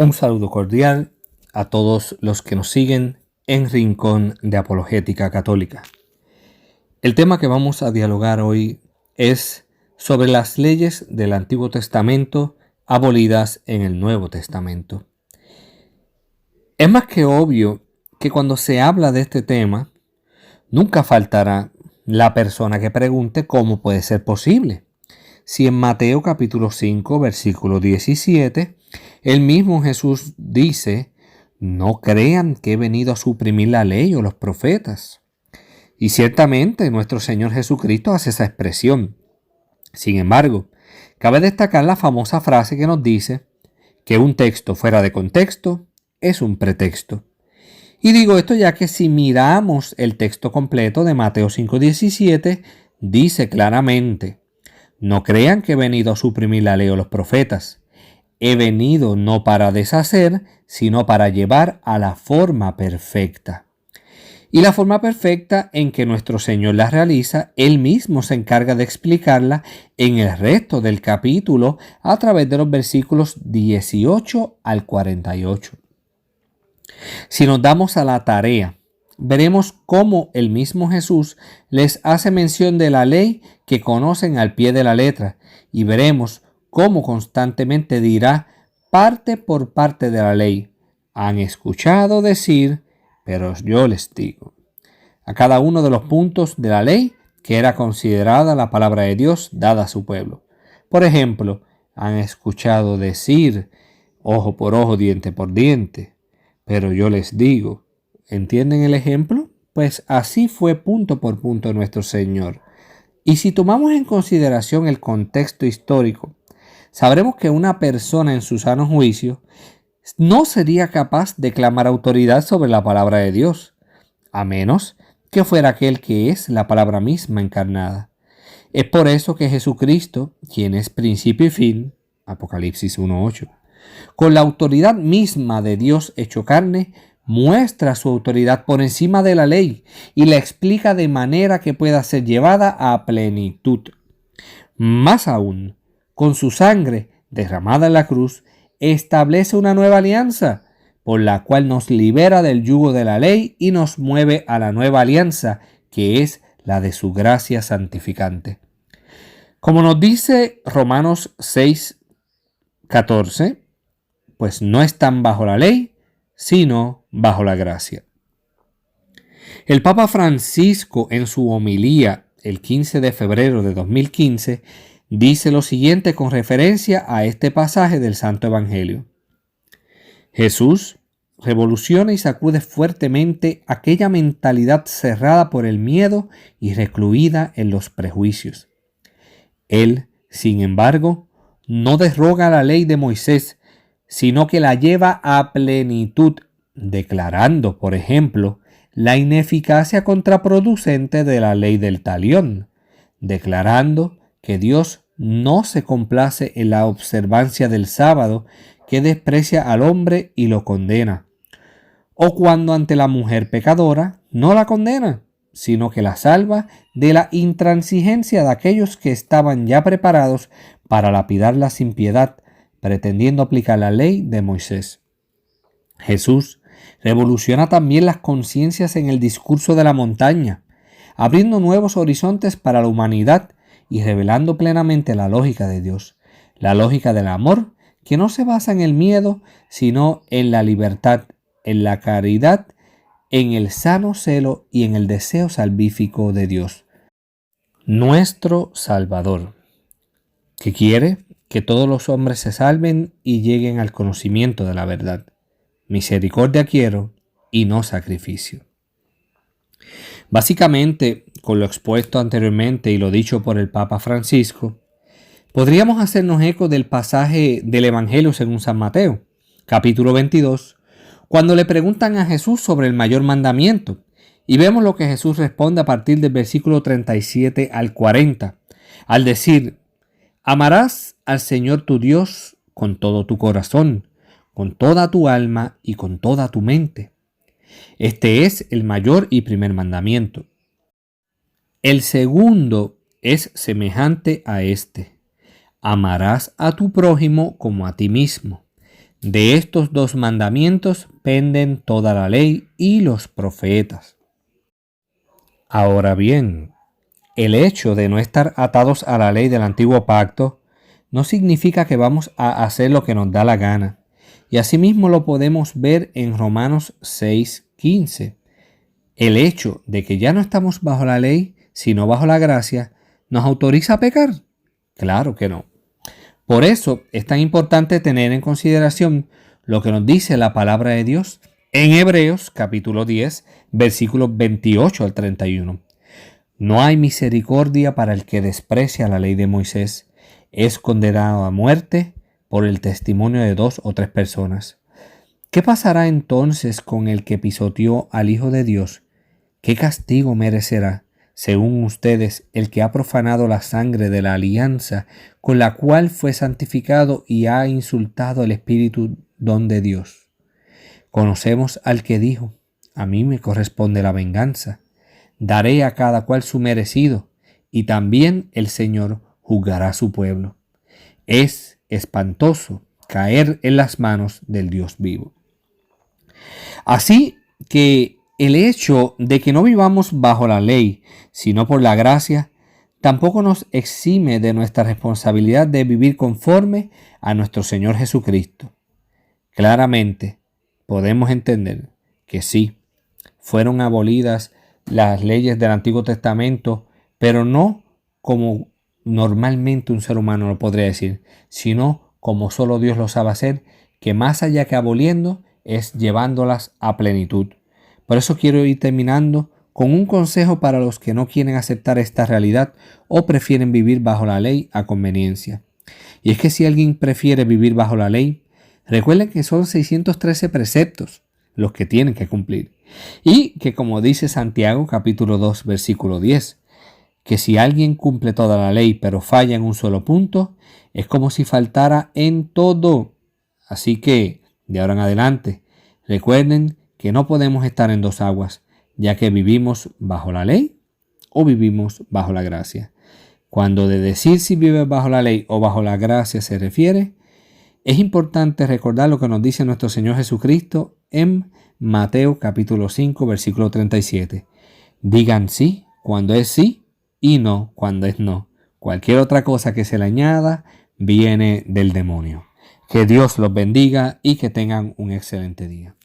Un saludo cordial a todos los que nos siguen en Rincón de Apologética Católica. El tema que vamos a dialogar hoy es sobre las leyes del Antiguo Testamento abolidas en el Nuevo Testamento. Es más que obvio que cuando se habla de este tema, nunca faltará la persona que pregunte cómo puede ser posible. Si en Mateo capítulo 5, versículo 17, el mismo Jesús dice: no crean que he venido a suprimir la ley o los profetas. Y ciertamente nuestro Señor Jesucristo hace esa expresión. Sin embargo, cabe destacar la famosa frase que nos dice que un texto fuera de contexto es un pretexto. Y digo esto ya que si miramos el texto completo de Mateo 5:17, dice claramente: no crean que he venido a suprimir la ley o los profetas. He venido no para deshacer, sino para llevar a la forma perfecta. Y la forma perfecta en que nuestro Señor la realiza, Él mismo se encarga de explicarla en el resto del capítulo a través de los versículos 18 al 48. Si nos damos a la tarea, veremos cómo el mismo Jesús les hace mención de la ley que conocen al pie de la letra, y veremos cómo constantemente dirá parte por parte de la ley: han escuchado decir, pero yo les digo. A cada uno de los puntos de la ley que era considerada la palabra de Dios dada a su pueblo. Por ejemplo, han escuchado decir ojo por ojo, diente por diente, pero yo les digo. ¿Entienden el ejemplo? Pues así fue punto por punto nuestro Señor. Y si tomamos en consideración el contexto histórico, sabremos que una persona en su sano juicio no sería capaz de clamar autoridad sobre la palabra de Dios, a menos que fuera aquel que es la palabra misma encarnada. Es por eso que Jesucristo, quien es principio y fin, Apocalipsis 1:8, con la autoridad misma de Dios hecho carne, muestra su autoridad por encima de la ley y la explica de manera que pueda ser llevada a plenitud. Más aún, con su sangre derramada en la cruz, establece una nueva alianza, por la cual nos libera del yugo de la ley y nos mueve a la nueva alianza, que es la de su gracia santificante. Como nos dice Romanos 6:14, pues no están bajo la ley, sino bajo la gracia. El Papa Francisco, en su homilía el 15 de febrero de 2015, dice lo siguiente con referencia a este pasaje del Santo Evangelio: Jesús revoluciona y sacude fuertemente aquella mentalidad cerrada por el miedo y recluida en los prejuicios. Él, sin embargo, no derroga la ley de Moisés, sino que la lleva a plenitud, declarando, por ejemplo, la ineficacia contraproducente de la ley del talión, declarando que Dios no se complace en la observancia del sábado, que desprecia al hombre y lo condena, o cuando ante la mujer pecadora no la condena, sino que la salva de la intransigencia de aquellos que estaban ya preparados para lapidarla sin piedad, pretendiendo aplicar la ley de Moisés. Jesús revoluciona también las conciencias en el discurso de la montaña, abriendo nuevos horizontes para la humanidad y revelando plenamente la lógica de Dios, la lógica del amor, que no se basa en el miedo, sino en la libertad, en la caridad, en el sano celo y en el deseo salvífico de Dios, nuestro Salvador, que quiere que todos los hombres se salven y lleguen al conocimiento de la verdad. Misericordia quiero y no sacrificio. Básicamente, con lo expuesto anteriormente y lo dicho por el Papa Francisco, podríamos hacernos eco del pasaje del Evangelio según San Mateo, capítulo 22, cuando le preguntan a Jesús sobre el mayor mandamiento, y vemos lo que Jesús responde a partir del versículo 37 al 40, al decir: amarás al Señor tu Dios con todo tu corazón, con toda tu alma y con toda tu mente. Este es el mayor y primer mandamiento. El segundo es semejante a este: amarás a tu prójimo como a ti mismo. De estos dos mandamientos penden toda la ley y los profetas. Ahora bien, el hecho de no estar atados a la ley del antiguo pacto no significa que vamos a hacer lo que nos da la gana. Y asimismo lo podemos ver en Romanos 6:15. El hecho de que ya no estamos bajo la ley, sino bajo la gracia, ¿nos autoriza a pecar? Claro que no. Por eso es tan importante tener en consideración lo que nos dice la palabra de Dios en Hebreos capítulo 10, versículos 28 al 31. No hay misericordia para el que desprecia la ley de Moisés. Es condenado a muerte por el testimonio de 2 o 3 personas. ¿Qué pasará entonces con el que pisoteó al Hijo de Dios? ¿Qué castigo merecerá, según ustedes, el que ha profanado la sangre de la alianza con la cual fue santificado y ha insultado el Espíritu don de Dios? Conocemos al que dijo: a mí me corresponde la venganza, daré a cada cual su merecido, y también el Señor juzgará a su pueblo. Es espantoso caer en las manos del Dios vivo. Así que el hecho de que no vivamos bajo la ley, sino por la gracia, tampoco nos exime de nuestra responsabilidad de vivir conforme a nuestro Señor Jesucristo. Claramente podemos entender que sí, fueron abolidas las leyes del Antiguo Testamento, pero no como normalmente un ser humano lo podría decir, sino como solo Dios lo sabe hacer, que más allá que aboliendo, es llevándolas a plenitud. Por eso quiero ir terminando con un consejo para los que no quieren aceptar esta realidad o prefieren vivir bajo la ley a conveniencia. Y es que si alguien prefiere vivir bajo la ley, recuerden que son 613 preceptos los que tienen que cumplir. Y que, como dice Santiago capítulo 2 versículo 10, que si alguien cumple toda la ley pero falla en un solo punto, es como si faltara en todo. Así que, de ahora en adelante, recuerden que no podemos estar en dos aguas, ya que vivimos bajo la ley o vivimos bajo la gracia. Cuando de decir si vives bajo la ley o bajo la gracia se refiere, es importante recordar lo que nos dice nuestro Señor Jesucristo en Mateo capítulo 5 versículo 37. Digan sí cuando es sí y no cuando es no. Cualquier otra cosa que se le añada viene del demonio. Que Dios los bendiga y que tengan un excelente día.